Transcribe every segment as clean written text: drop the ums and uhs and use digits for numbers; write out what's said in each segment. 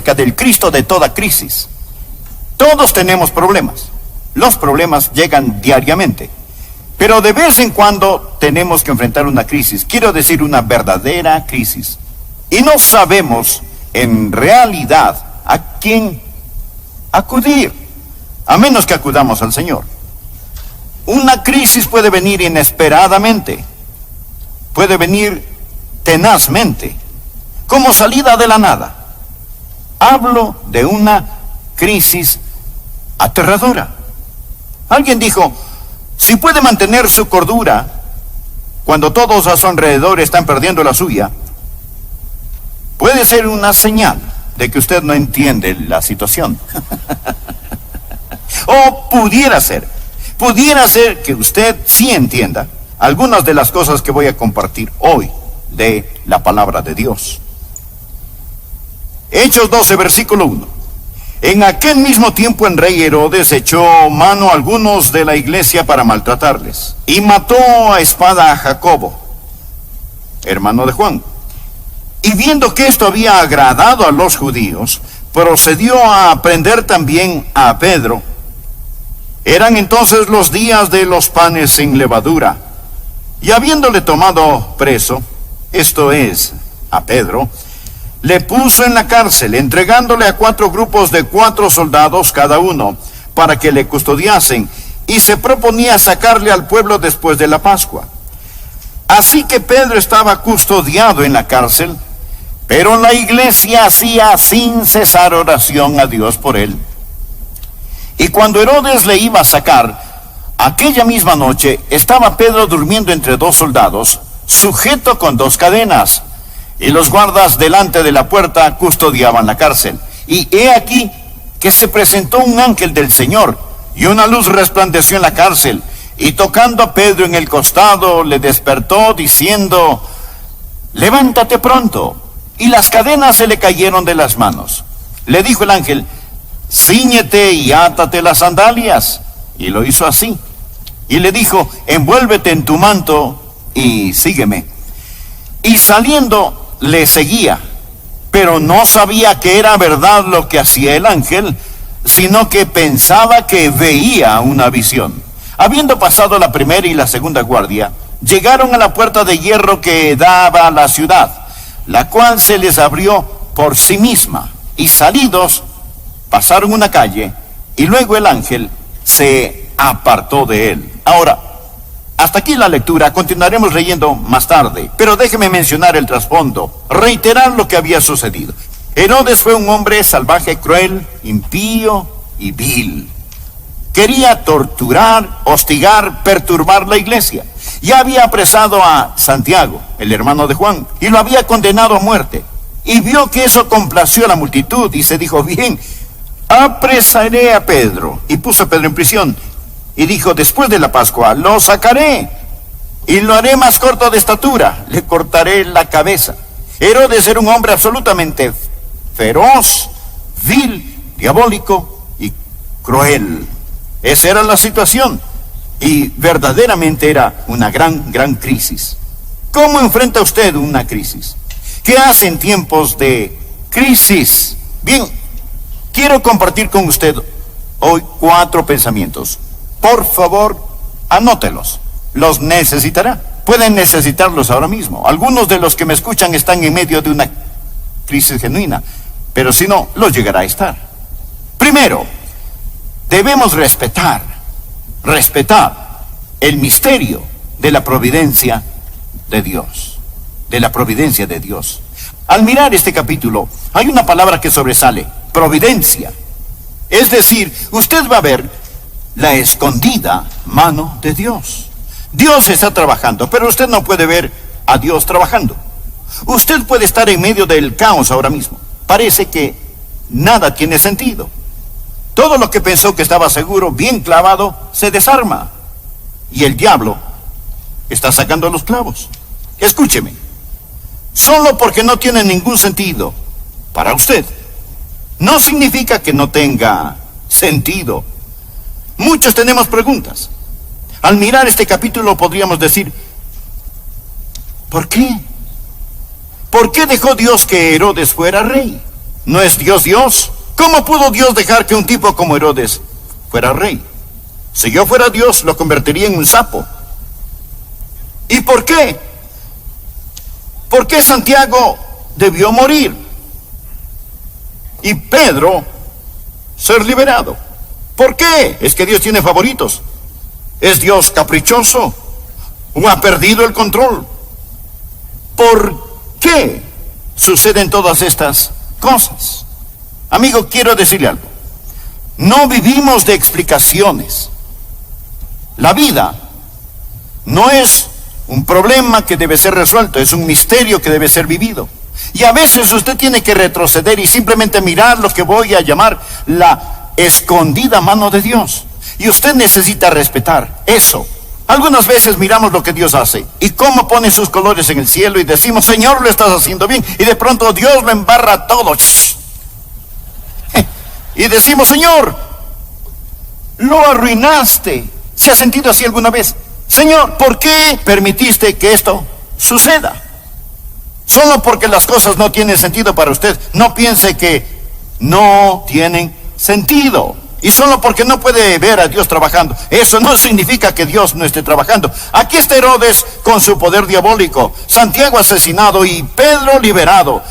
acerca del Cristo de toda crisis. Todos tenemos problemas. Los problemas llegan diariamente. Pero de vez en cuando tenemos que enfrentar una crisis. Quiero decir, una verdadera crisis. Y no sabemos en realidad a quién acudir, a menos que acudamos al Señor. Una crisis puede venir inesperadamente. Puede venir tenazmente, como salida de la nada. Hablo de una crisis aterradora. Alguien dijo, si puede mantener su cordura cuando todos a su alrededor están perdiendo la suya, puede ser una señal de que usted no entiende la situación. O pudiera ser que usted sí entienda algunas de las cosas que voy a compartir hoy de la palabra de Dios. Hechos 12, versículo 1. En aquel mismo tiempo el rey Herodes echó mano a algunos de la iglesia para maltratarles, y mató a espada a Jacobo, hermano de Juan. Y viendo que esto había agradado a los judíos, procedió a prender también a Pedro. Eran entonces los días de los panes sin levadura, y habiéndole tomado preso, esto es, a Pedro, le puso en la cárcel, entregándole a 4 grupos de 4 soldados cada uno, para que le custodiasen, y se proponía sacarle al pueblo después de la Pascua. Así que Pedro estaba custodiado en la cárcel, pero la iglesia hacía sin cesar oración a Dios por él. Y cuando Herodes le iba a sacar, aquella misma noche estaba Pedro durmiendo entre 2 soldados, sujeto con 2 cadenas, y los guardas delante de la puerta custodiaban la cárcel. Y he aquí que se presentó un ángel del Señor, y una luz resplandeció en la cárcel, y tocando a Pedro en el costado, le despertó diciendo, levántate pronto. Y las cadenas se le cayeron de las manos. Le dijo el ángel, cíñete y átate las sandalias. Y lo hizo así. Y le dijo, envuélvete en tu manto y sígueme. Y saliendo le seguía, pero no sabía que era verdad lo que hacía el ángel, sino que pensaba que veía una visión. Habiendo pasado la primera y la segunda guardia, llegaron a la puerta de hierro que daba a la ciudad, la cual se les abrió por sí misma, y salidos pasaron una calle, y luego el ángel se apartó de él. Ahora, hasta aquí la lectura, continuaremos leyendo más tarde, pero déjeme mencionar el trasfondo, reiterar lo que había sucedido. Herodes fue un hombre salvaje, cruel, impío y vil. Quería torturar, hostigar, perturbar la iglesia. Ya había apresado a Santiago, el hermano de Juan, y lo había condenado a muerte. Y vio que eso complació a la multitud y se dijo, bien, apresaré a Pedro. Y puso a Pedro en prisión. Y dijo, después de la Pascua, lo sacaré y lo haré más corto de estatura, le cortaré la cabeza. Herodes era un hombre absolutamente feroz, vil, diabólico y cruel. Esa era la situación. Y verdaderamente era una gran crisis. ¿Cómo enfrenta usted una crisis? ¿Qué hace en tiempos de crisis? Bien, quiero compartir con usted hoy 4 pensamientos. Por favor, anótelos. Los necesitará. Pueden necesitarlos ahora mismo. Algunos de los que me escuchan están en medio de una crisis genuina, pero si no, los llegará a estar. Primero, debemos respetar el misterio de la providencia de Dios. De la providencia de Dios. Al mirar este capítulo, hay una palabra que sobresale: providencia. Es decir, usted va a ver la escondida mano de Dios. Dios está trabajando, pero usted no puede ver a Dios trabajando. Usted puede estar en medio del caos ahora mismo. Parece que nada tiene sentido. Todo lo que pensó que estaba seguro, bien clavado, se desarma. Y el diablo está sacando los clavos. Escúcheme. Solo porque no tiene ningún sentido para usted, no significa que no tenga sentido. Muchos tenemos preguntas. Al mirar este capítulo podríamos decir, ¿por qué? ¿Por qué dejó Dios que Herodes fuera rey? ¿No es Dios Dios? ¿Cómo pudo Dios dejar que un tipo como Herodes fuera rey? Si yo fuera Dios, lo convertiría en un sapo. ¿Y por qué? ¿Por qué Santiago debió morir y Pedro ser liberado? ¿Por qué? ¿Es que Dios tiene favoritos? ¿Es Dios caprichoso? ¿O ha perdido el control? ¿Por qué suceden todas estas cosas? Amigo, quiero decirle algo. No vivimos de explicaciones. La vida no es un problema que debe ser resuelto, es un misterio que debe ser vivido. Y a veces usted tiene que retroceder y simplemente mirar lo que voy a llamar la escondida mano de Dios. Y usted necesita respetar eso. Algunas veces miramos lo que Dios hace y cómo pone sus colores en el cielo y decimos, Señor, lo estás haciendo bien. Y de pronto Dios lo embarra todo. Y decimos, Señor, lo arruinaste. ¿Se ha sentido así alguna vez? Señor, ¿por qué permitiste que esto suceda? Solo porque las cosas no tienen sentido para usted. No piense que no tienen sentido. Y solo porque no puede ver a Dios trabajando, eso no significa que Dios no esté trabajando. Aquí está Herodes con su poder diabólico, Santiago asesinado y Pedro liberado.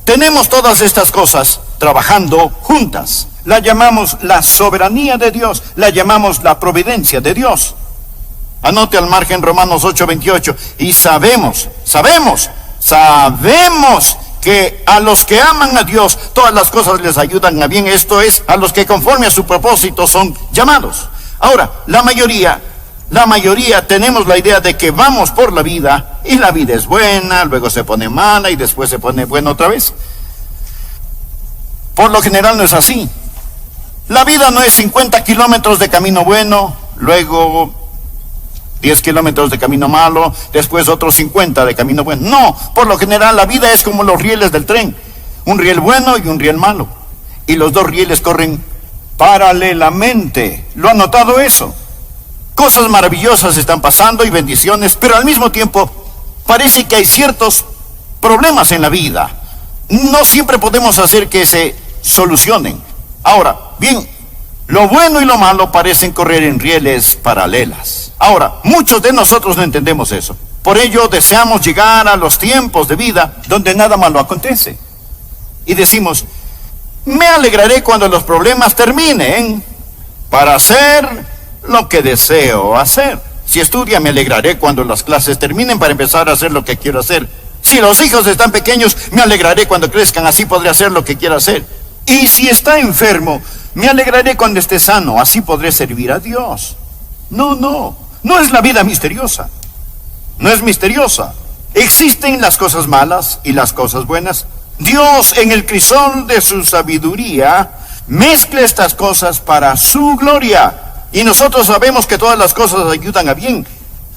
Tenemos todas estas cosas trabajando juntas. La llamamos la soberanía de Dios, la llamamos la providencia de Dios. Anote al margen Romanos 8:28. Y sabemos que a los que aman a Dios, todas las cosas les ayudan a bien. Esto es, a los que conforme a su propósito son llamados. Ahora, la mayoría tenemos la idea de que vamos por la vida y la vida es buena, luego se pone mala y después se pone buena otra vez. Por lo general no es así. La vida no es 50 kilómetros de camino bueno, luego 10 kilómetros de camino malo, después otros 50 de camino bueno. No, por lo general la vida es como los rieles del tren. Un riel bueno y un riel malo. Y los dos rieles corren paralelamente. ¿Lo han notado eso? Cosas maravillosas están pasando y bendiciones, pero al mismo tiempo parece que hay ciertos problemas en la vida. No siempre podemos hacer que se solucionen. Ahora, bien, lo bueno y lo malo parecen correr en rieles paralelas. Ahora, muchos de nosotros no entendemos eso. Por ello deseamos llegar a los tiempos de vida donde nada malo acontece. Y decimos, me alegraré cuando los problemas terminen para hacer lo que deseo hacer. Si estudia, me alegraré cuando las clases terminen para empezar a hacer lo que quiero hacer. Si los hijos están pequeños, me alegraré cuando crezcan, así podré hacer lo que quiero hacer. Y si está enfermo, me alegraré cuando esté sano, así podré servir a Dios. No es la vida misteriosa. No es misteriosa. Existen las cosas malas y las cosas buenas. Dios, en el crisol de su sabiduría, mezcla estas cosas para su gloria. Y nosotros sabemos que todas las cosas ayudan a bien.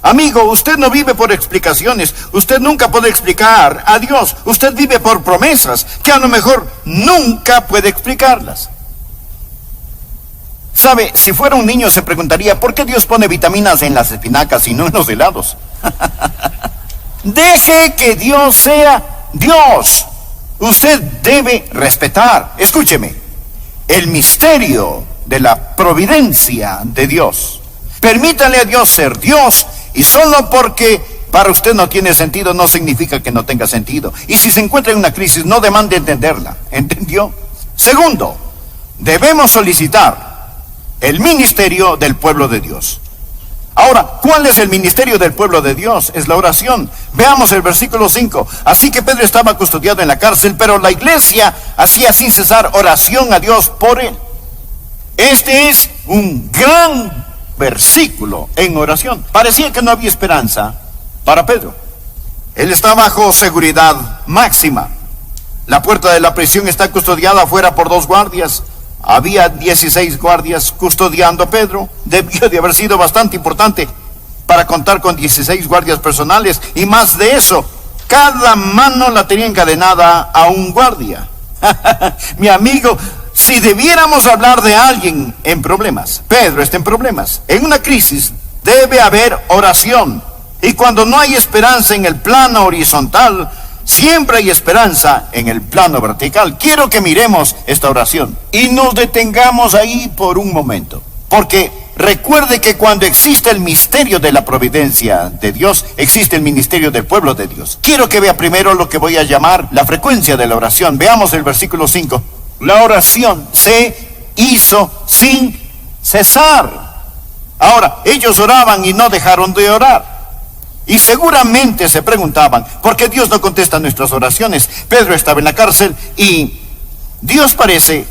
Amigo, usted no vive por explicaciones. Usted nunca puede explicar a Dios. Usted vive por promesas que a lo mejor nunca puede explicarlas. ¿Sabe? Si fuera un niño se preguntaría, ¿por qué Dios pone vitaminas en las espinacas y no en los helados? Deje que Dios sea Dios. Usted debe respetar, escúcheme, el misterio de la providencia de Dios. Permítale a Dios ser Dios, y solo porque para usted no tiene sentido no significa que no tenga sentido. Y si se encuentra en una crisis, no demande entenderla. ¿Entendió? Segundo, debemos solicitar el ministerio del pueblo de Dios. Ahora, ¿cuál es el ministerio del pueblo de Dios? Es la oración. Veamos el versículo 5. Así que Pedro estaba custodiado en la cárcel, pero la iglesia hacía sin cesar oración a Dios por él. Este es un gran versículo en oración. Parecía que no había esperanza para Pedro. Él está bajo seguridad máxima. La puerta de la prisión está custodiada afuera por 2 guardias. Había 16 guardias custodiando a Pedro. Debió de haber sido bastante importante para contar con 16 guardias personales. Y más de eso, cada mano la tenía encadenada a un guardia. Mi amigo, si debiéramos hablar de alguien en problemas, Pedro está en problemas. En una crisis debe haber oración. Y cuando no hay esperanza en el plano horizontal, Siempre hay esperanza en el plano vertical. Quiero que miremos esta oración y nos detengamos ahí por un momento. Porque recuerde que cuando existe el misterio de la providencia de Dios, existe el ministerio del pueblo de Dios. Quiero que vea primero lo que voy a llamar la frecuencia de la oración. Veamos el versículo 5. La oración se hizo sin cesar. Ahora, ellos oraban y no dejaron de orar. Y seguramente se preguntaban, ¿por qué Dios no contesta nuestras oraciones? Pedro estaba en la cárcel y Dios parece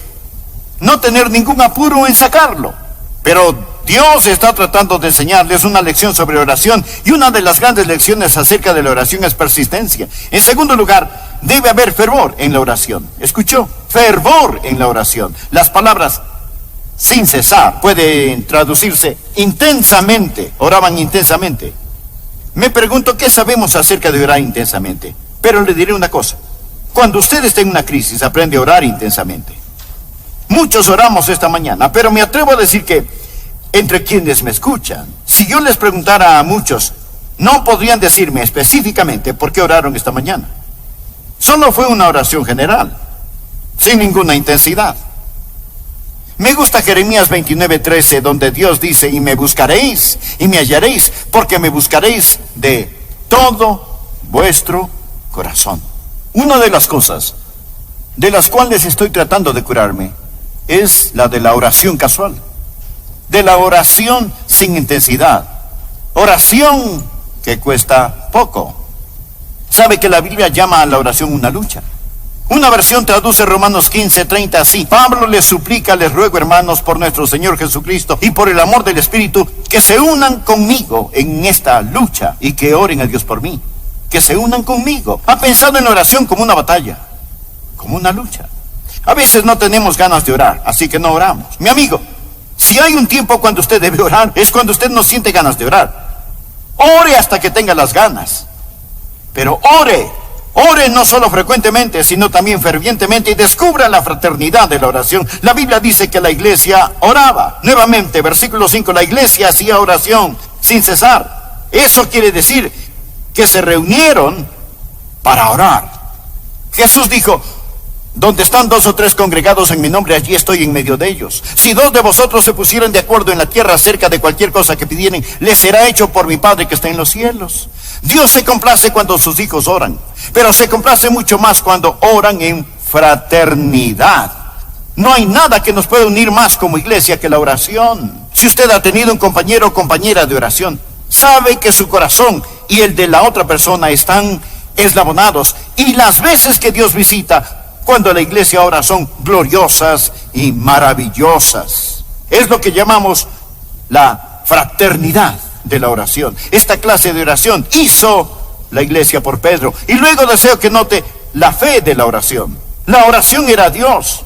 no tener ningún apuro en sacarlo. Pero Dios está tratando de enseñarles una lección sobre oración, y una de las grandes lecciones acerca de la oración es persistencia. En segundo lugar, debe haber fervor en la oración. ¿Escuchó? Fervor en la oración. Las palabras sin cesar pueden traducirse intensamente. Oraban intensamente. Me pregunto, ¿qué sabemos acerca de orar intensamente? Pero le diré una cosa. Cuando usted está en una crisis, aprende a orar intensamente. Muchos oramos esta mañana, pero me atrevo a decir que entre quienes me escuchan, si yo les preguntara a muchos, no podrían decirme específicamente por qué oraron esta mañana. Solo fue una oración general, sin ninguna intensidad. Me gusta Jeremías 29:13, donde Dios dice, y me buscaréis, y me hallaréis, porque me buscaréis de todo vuestro corazón. Una de las cosas de las cuales estoy tratando de curarme es la de la oración casual, de la oración sin intensidad, oración que cuesta poco. ¿Sabe que la Biblia llama a la oración una lucha? Una versión traduce Romanos 15:30 así: Pablo les suplica, les ruego, hermanos, por nuestro Señor Jesucristo y por el amor del Espíritu, que se unan conmigo en esta lucha y que oren a Dios por mí. Que se unan conmigo. Ha pensado en la oración como una batalla, como una lucha. A veces no tenemos ganas de orar, así que no oramos. Mi amigo, si hay un tiempo cuando usted debe orar, es cuando usted no siente ganas de orar. Ore hasta que tenga las ganas. Pero ore no solo frecuentemente, sino también fervientemente, y descubra la fraternidad de la oración. La Biblia dice que la iglesia oraba. Nuevamente, versículo 5, la iglesia hacía oración sin cesar. Eso quiere decir que se reunieron para orar. Jesús dijo, donde están 2 o 3 congregados en mi nombre, allí estoy en medio de ellos. Si 2 de vosotros se pusieran de acuerdo en la tierra acerca de cualquier cosa que pidieren, les será hecho por mi Padre que está en los cielos. Dios se complace cuando sus hijos oran, pero se complace mucho más cuando oran en fraternidad. No hay nada que nos pueda unir más como iglesia que la oración. Si usted ha tenido un compañero o compañera de oración, sabe que su corazón y el de la otra persona están eslabonados, y las veces que Dios visita cuando la iglesia ora son gloriosas y maravillosas. Es lo que llamamos la fraternidad de la oración. Esta clase de oración hizo la iglesia por Pedro. Y luego deseo que note la fe de la oración. La oración era a Dios.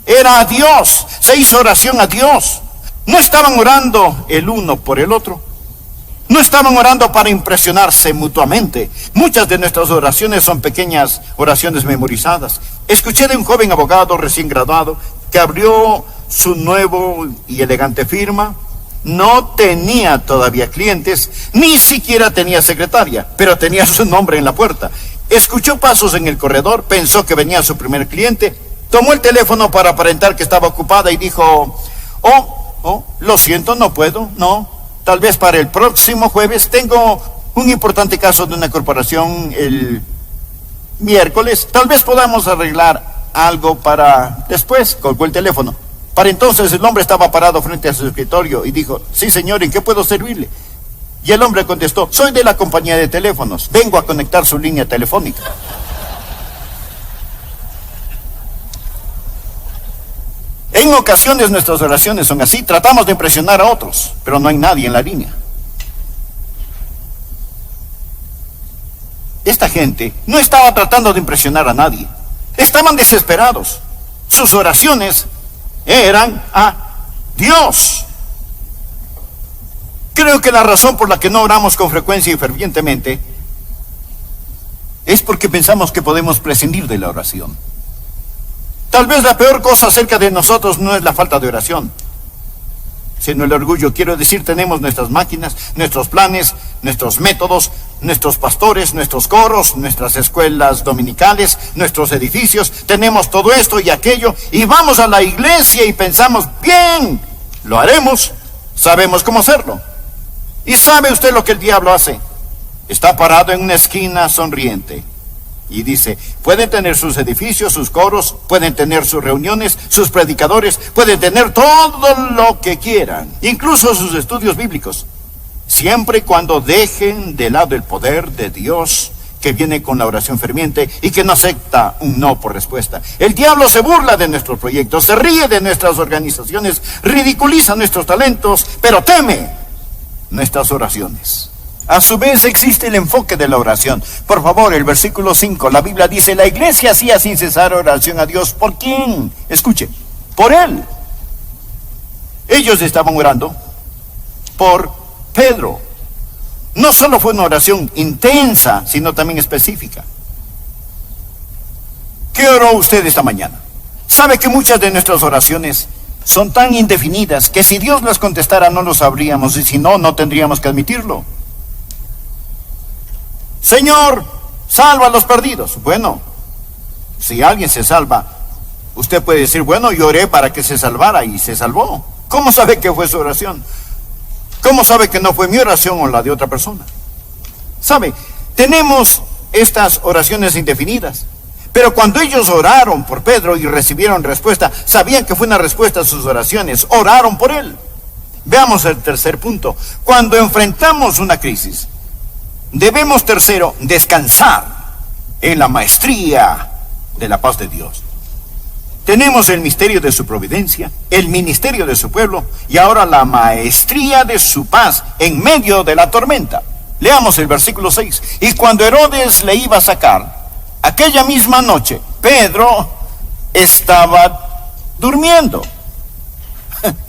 Era a Dios. Se hizo oración a Dios. No estaban orando el uno por el otro. No estaban orando para impresionarse mutuamente. Muchas de nuestras oraciones son pequeñas oraciones memorizadas. Escuché de un joven abogado recién graduado que abrió su nuevo y elegante firma. No tenía todavía clientes, ni siquiera tenía secretaria, pero tenía su nombre en la puerta. Escuchó pasos en el corredor, pensó que venía su primer cliente, tomó el teléfono para aparentar que estaba ocupada y dijo, lo siento, no puedo, no. Tal vez para el próximo jueves. Tengo un importante caso de una corporación el miércoles. Tal vez podamos arreglar algo para después. Colgó el teléfono. Para entonces el hombre estaba parado frente a su escritorio y dijo, sí señor, ¿en qué puedo servirle? Y el hombre contestó, soy de la compañía de teléfonos. Vengo a conectar su línea telefónica. En ocasiones nuestras oraciones son así, tratamos de impresionar a otros, pero no hay nadie en la línea. Esta gente no estaba tratando de impresionar a nadie, estaban desesperados. Sus oraciones eran a Dios. Creo que la razón por la que no oramos con frecuencia y fervientemente es porque pensamos que podemos prescindir de la oración. Tal vez la peor cosa acerca de nosotros no es la falta de oración, sino el orgullo. Quiero decir, tenemos nuestras máquinas, nuestros planes, nuestros métodos, nuestros pastores, nuestros coros, nuestras escuelas dominicales, nuestros edificios. Tenemos todo esto y aquello y vamos a la iglesia y pensamos, bien, lo haremos, sabemos cómo hacerlo. ¿Y sabe usted lo que el diablo hace? Está parado en una esquina sonriente y dice, pueden tener sus edificios, sus coros, pueden tener sus reuniones, sus predicadores, pueden tener todo lo que quieran, incluso sus estudios bíblicos, siempre y cuando dejen de lado el poder de Dios que viene con la oración ferviente y que no acepta un no por respuesta. El diablo se burla de nuestros proyectos, se ríe de nuestras organizaciones, ridiculiza nuestros talentos, pero teme nuestras oraciones. A su vez existe el enfoque de la oración. Por favor, el versículo 5, la Biblia dice, la iglesia hacía sin cesar oración a Dios. ¿Por quién? Escuche, por Él. Ellos estaban orando por Pedro. No solo fue una oración intensa, sino también específica. ¿Qué oró usted esta mañana? ¿Sabe que muchas de nuestras oraciones son tan indefinidas que si Dios las contestara no lo sabríamos y si no, no tendríamos que admitirlo? Señor, salva a los perdidos. Bueno, si alguien se salva, usted puede decir, bueno, yo oré para que se salvara y se salvó. ¿Cómo sabe que fue su oración? ¿Cómo sabe que no fue mi oración o la de otra persona? ¿Sabe? Tenemos estas oraciones indefinidas. Pero cuando ellos oraron por Pedro y recibieron respuesta, sabían que fue una respuesta a sus oraciones. Oraron por él. Veamos el tercer punto. Cuando enfrentamos una crisis, debemos, tercero, descansar en la maestría de la paz de Dios. Tenemos el misterio de su providencia, el ministerio de su pueblo y ahora la maestría de su paz en medio de la tormenta. Leamos el versículo 6. Y cuando Herodes le iba a sacar, aquella misma noche, Pedro estaba durmiendo.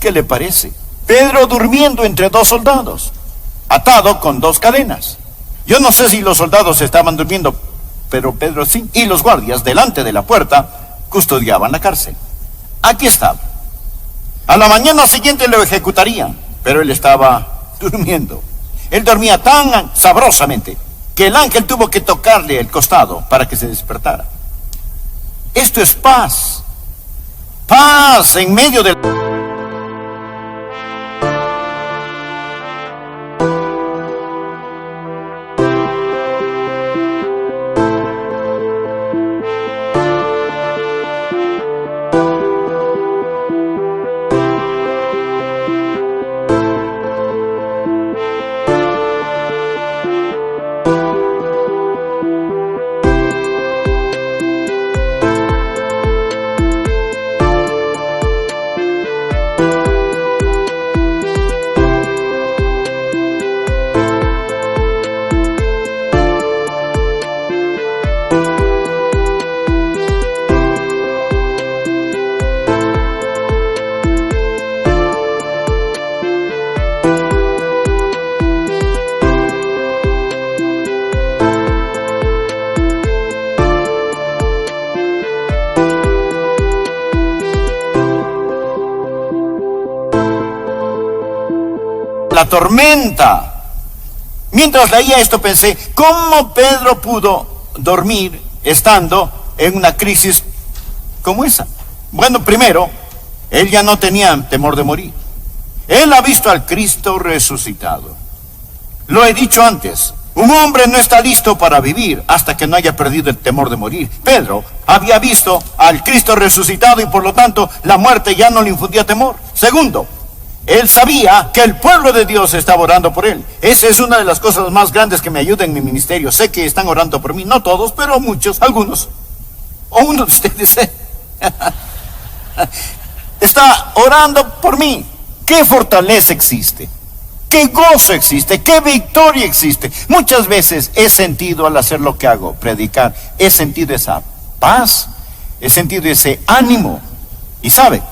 ¿Qué le parece? Pedro durmiendo entre dos soldados, atado con dos cadenas. Yo no sé si los soldados estaban durmiendo, pero Pedro sí. Y los guardias delante de la puerta custodiaban la cárcel. Aquí estaba. A la mañana siguiente lo ejecutarían, pero él estaba durmiendo. Él dormía tan sabrosamente que el ángel tuvo que tocarle el costado para que se despertara. Esto es paz. Paz en medio del... la tormenta. Mientras leía esto pensé, ¿cómo Pedro pudo dormir estando en una crisis como esa? Bueno, primero, él ya no tenía temor de morir. Él ha visto al Cristo resucitado. Lo he dicho antes, un hombre no está listo para vivir hasta que no haya perdido el temor de morir. Pedro había visto al Cristo resucitado y por lo tanto la muerte ya no le infundía temor. Segundo, él sabía que el pueblo de Dios estaba orando por él. Esa es una de las cosas más grandes que me ayuda en mi ministerio. Sé que están orando por mí, no todos, pero muchos, algunos. O uno de ustedes está orando por mí. ¿Qué fortaleza existe? ¿Qué gozo existe? ¿Qué victoria existe? Muchas veces he sentido al hacer lo que hago, predicar, he sentido esa paz, he sentido ese ánimo. Y sabe,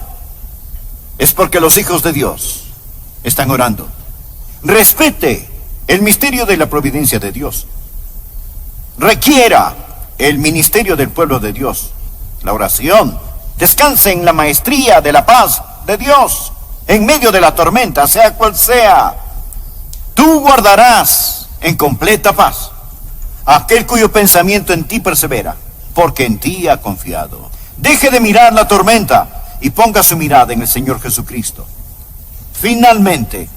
es porque los hijos de Dios están orando. Respete el misterio de la providencia de Dios. Requiera el ministerio del pueblo de Dios, la oración. Descanse en la maestría de la paz de Dios. en medio de la tormenta, sea cual sea. Tú guardarás en completa paz aquel cuyo pensamiento en ti persevera, porque en ti ha confiado. Deje de mirar la tormenta y ponga su mirada en el Señor Jesucristo. Finalmente,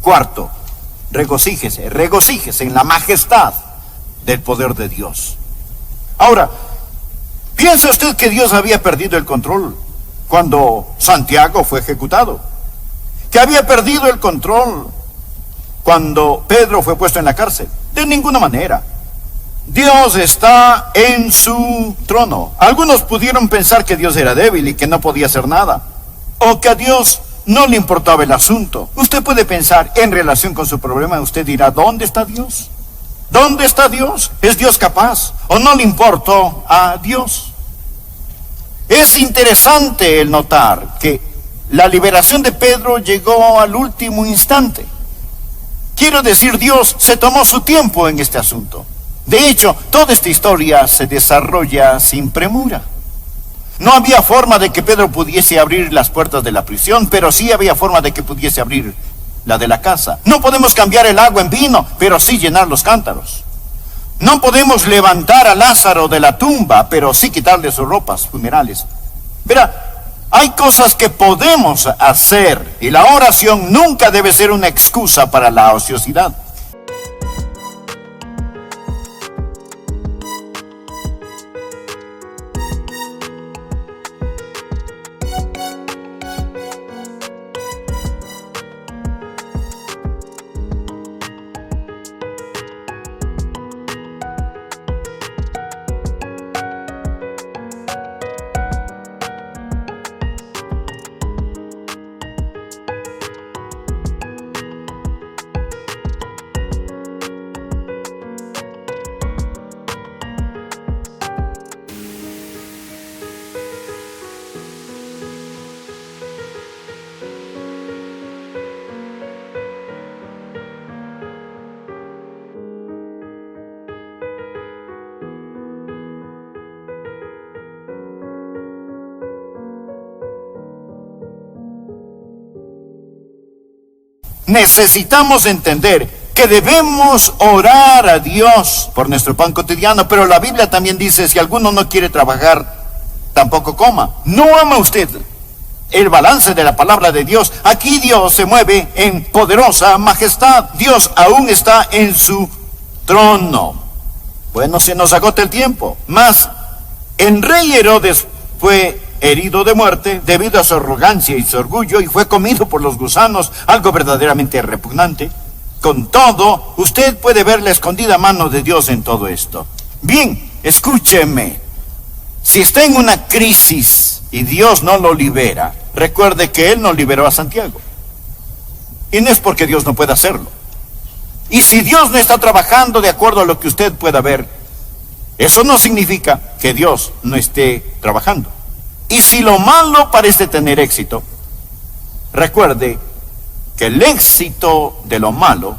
cuarto, regocíjese en la majestad del poder de Dios. Ahora, ¿piensa usted que Dios había perdido el control cuando Santiago fue ejecutado? ¿Que había perdido el control cuando Pedro fue puesto en la cárcel? De ninguna manera. Dios está en su trono. Algunos pudieron pensar que Dios era débil y que no podía hacer nada, o que a Dios no le importaba el asunto. Usted puede pensar en relación con su problema, usted dirá, ¿dónde está Dios? ¿Dónde está Dios? ¿Es Dios capaz o no le importó a Dios? Es interesante el notar que la liberación de Pedro llegó al último instante. Quiero decir, Dios se tomó su tiempo en este asunto. De hecho, toda esta historia se desarrolla sin premura. No había forma de que Pedro pudiese abrir las puertas de la prisión, pero sí había forma de que pudiese abrir la de la casa. No podemos cambiar el agua en vino, pero sí llenar los cántaros. No podemos levantar a Lázaro de la tumba, pero sí quitarle sus ropas funerales. Verá, hay cosas que podemos hacer y la oración nunca debe ser una excusa para la ociosidad. Necesitamos entender que debemos orar a Dios por nuestro pan cotidiano, pero la Biblia también dice, si alguno no quiere trabajar, tampoco coma. ¿No ama usted el balance de la palabra de Dios? Aquí Dios se mueve en poderosa majestad. Dios aún está en su trono. Bueno, se nos agota el tiempo. Mas el rey Herodes fue herido de muerte debido a su arrogancia y su orgullo, y fue comido por los gusanos, algo verdaderamente repugnante. Con todo, usted puede ver la escondida mano de Dios en todo esto. Bien, escúcheme. Si está en una crisis y Dios no lo libera, recuerde que Él no liberó a Santiago. Y no es porque Dios no pueda hacerlo. Y si Dios no está trabajando de acuerdo a lo que usted pueda ver, eso no significa que Dios no esté trabajando. Y si lo malo parece tener éxito, recuerde que el éxito de lo malo